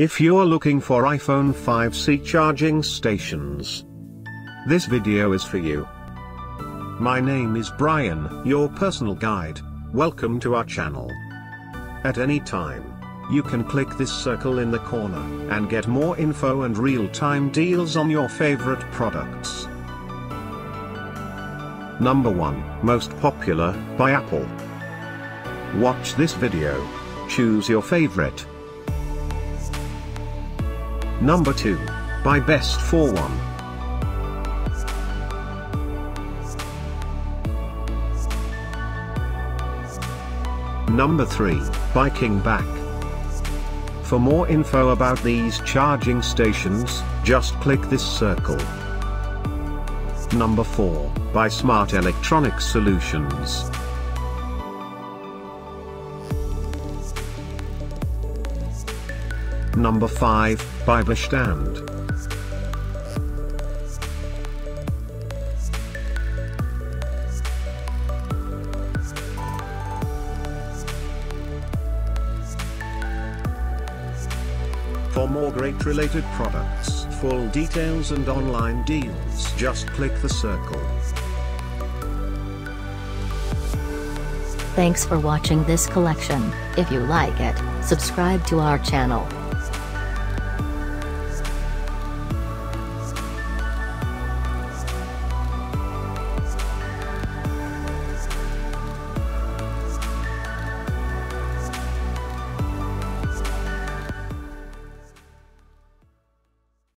If you're looking for iPhone 5C charging stations, this video is for you. My name is Brian, your personal guide. Welcome to our channel. At any time, you can click this circle in the corner and get more info and real-time deals on your favorite products. Number 1, Most Popular, by Apple. Watch this video. Choose your favorite. Number 2, by Best for One. Number 3, by KINGBACK. For more info about these charging stations, just click this circle. Number 4, by Smart Electronic Solutions. Number 5, by Bestand. For more great related products, full details and online deals, just click the circle. Thanks for watching this collection. If you like it, subscribe to our channel.